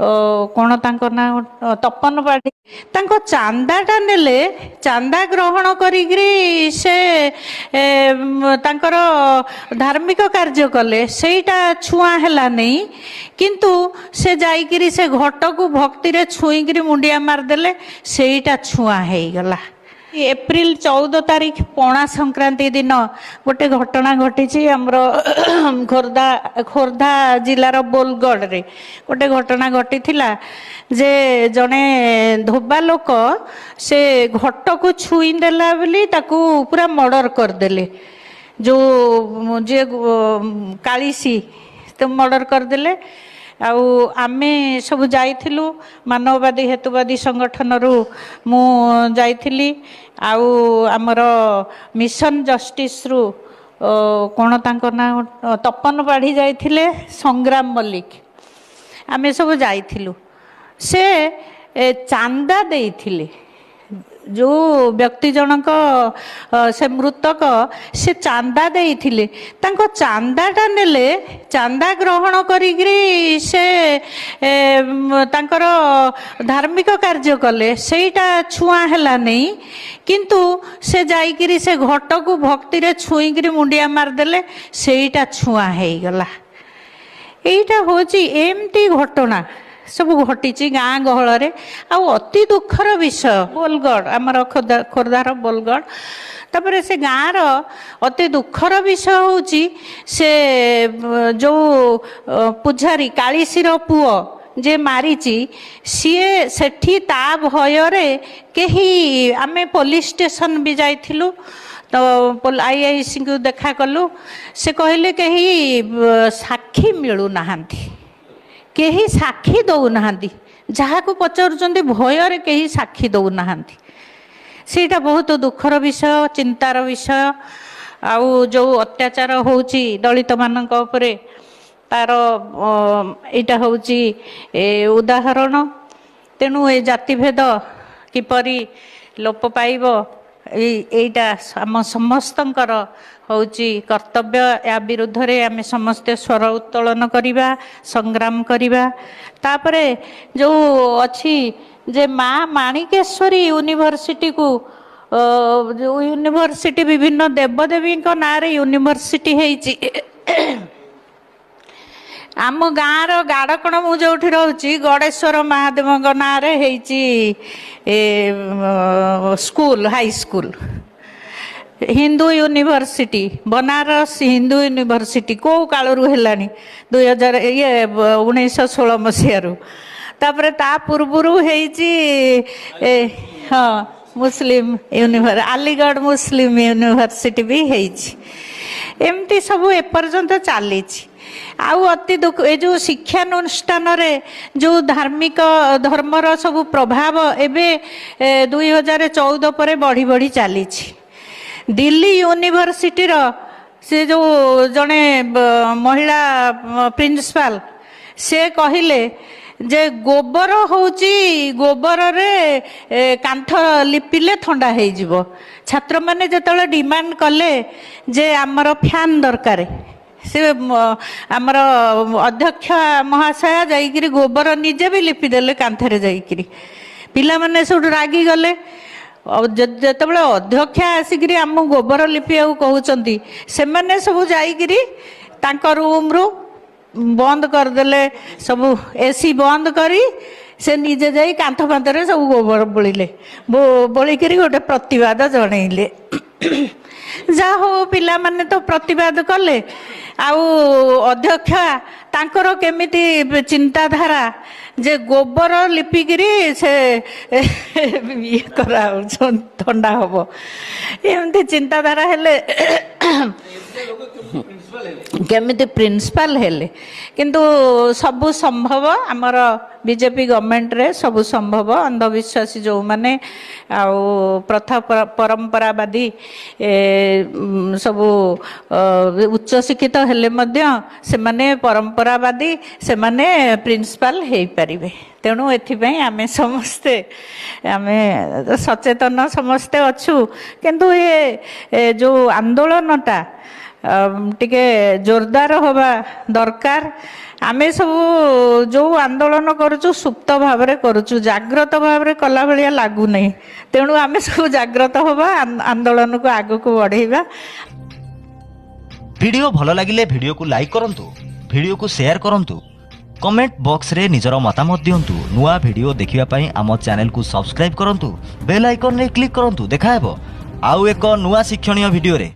कौन तांको ना तपन पाढ़ी तांको चांदाटा नेले चांदा ग्रहण करी से तांकर धार्मिक कार्य कले सेटा छुआ हैला नहीं किंतु से जाइकिरी से घट को भक्ति रे छुईकिरी मुंडिया मारदेले सेटा छुआ है गला। एप्रिल 14 तारीख पणा संक्रांति दिन गोटे घटना घटी आमर खोर्धा जिलार बोलगढ़ रे गोटे घटना घटी थिला जे जने धोबा लोक से घट को छुई देला बोली ताकू पूरा मर्डर करदेले जो जे कालीसी तो मर्डर करदेले। आउ आमे सब जाइथिलु मानववादी हेतुवादी संगठन रु मु जाइथिली आउ आमर मिशन जस्टिस रु कौन तांको ना तपन पाढ़ी जाइथिले संग्राम मल्लिक आमे सब जाइथिलु से चांदा देइथिले जो व्यक्ति जनक से मृतक से चांदा देइथिले तांको चांदाटा नेले चांदा ग्रहण करी से तांकर धार्मिक कार्य कले सेटा छुआ हैला नहीं किंतु से जाइकिरी से घट को भक्ति रे छुईकिरी मुंडिया मारदेले सेटा छुआ है गला। एटा होची एमती घटना सब घटी गाँ गहल अति दुखर विषय बोलगढ़ आमर खोर्धार बोलगढ़ तापर से गाँव अति दुखर विषय होची से जो पूजारी कालीसीर पुओ जे मारिची सीए सेठी ता भयरे केही आमे पुलिस स्टेशन भी जाइथिलु तो आईआईसी को देखा कलु से कहले कहीं साक्षी मिलू नाहांती केही साक्षी दौना जहाँ को पचार भयर कहीं साक्षी दौना सेटा बहुत दुखर विषय चिंतार विषय आउ जो अत्याचार होची दलित मानक उपरे तार एटा होची उदाहरण। तेणु ए जातिभेद किपरि लोप पाइब एटा आम समस्तंकर होची कर्तव्य या विरुद्ध रे आमे समस्ते स्वर उत्तोलन करिबा संग्राम करिबा। तापरे जो अछि जे माँ माणिकेश्वरी यूनिवर्सिटी को जो यूनिवर्सिटी विभिन्न देवदेवी को ना रे यूनिवर्सिटी हेची आम गाँव गाड़कण मु जो रोची गणेश्वर महादेव ना रे हेची school high school Hindu university Banaras Hindu university को कालरू हेलानी 1916 मसीहारू तापरे ता पूर्वरू हेची हाँ मुस्लिम अलीगढ़ मुस्लिम यूनिवर्सिटी भी हेची एमती सब एपर्यंत चली आउ अति दुख ए जो शिक्षानुष्ठान रे जो धार्मिक धर्मर सब प्रभाव एबे 2014 पर बढ़ी बढ़ी चली दिल्ली यूनिवर्सिटी रो से जो जने महिला प्रिंसिपाल से कहिले जे गोबर होची गोबर रे कांथ लिपिले ठंडा हे जिवो छात्र माने जेतले डिमांड कले जे हमर फैन दरकार से आमर अध्यक्ष महाशया जाइकिरी गोबर निजे भी लिपि देले कांथरे जाइकिरी पिला माने सब रागी गले जेतेबेले अध्यक्ष आसिकिरी आम गोबर लिपिया कहउचंती से माने सब जाइकिरी तांको रूम रु बंद करदेले सब एसी बंद करी से निजे जाई कांथ फांथरे सब गोबर बोलिले बोलिकिरी गोटे प्रतिवाद जणैले जा हो पिला माने तो प्रतिवाद कले आउ अध्यक्ष तांकर केमिति चिंताधारा जे गोबर लिपिकिरी से ये करा ठंडा हबो एमती चिंताधारा हेले केमिति प्रिंसिपल हेले किंतु सबु संभव आमर बीजेपी गवर्नमेंट रे सबु संभव अंधविश्वासी जो माने आउ प्रथा परंपरावादी सबु उच्च शिक्षित हेले मध्य से माने परंपरावादी से माने प्रिंसिपल हे परिबे तेणु एथिपई आमे समस्ते आमे सचेतन समस्ते अछु किंतु ये जो आंदोलनटा टिके जोरदार होबा दरकार आमे सब जो आंदोलन करूचु सुप्त भाव में करूचु जाग्रत भाव में कला भाया लागू नहीं तेणु आमे सब जाग्रत होबा आंदोलन को आगु को बढ़ेबा। वीडियो भल लगिले वीडियो को लाइक करंतु, वीडियो को शेयर करंतु, कमेंट बॉक्स रे निजर मतामत दियंतु। नुआ वीडियो देखिबा पई आम चैनल को सब्सक्राइब करंतु, बेल आइकन रे क्लिक करंतु। देखा हेबो आउ एक नुआ शिक्षणीय वीडियो रे।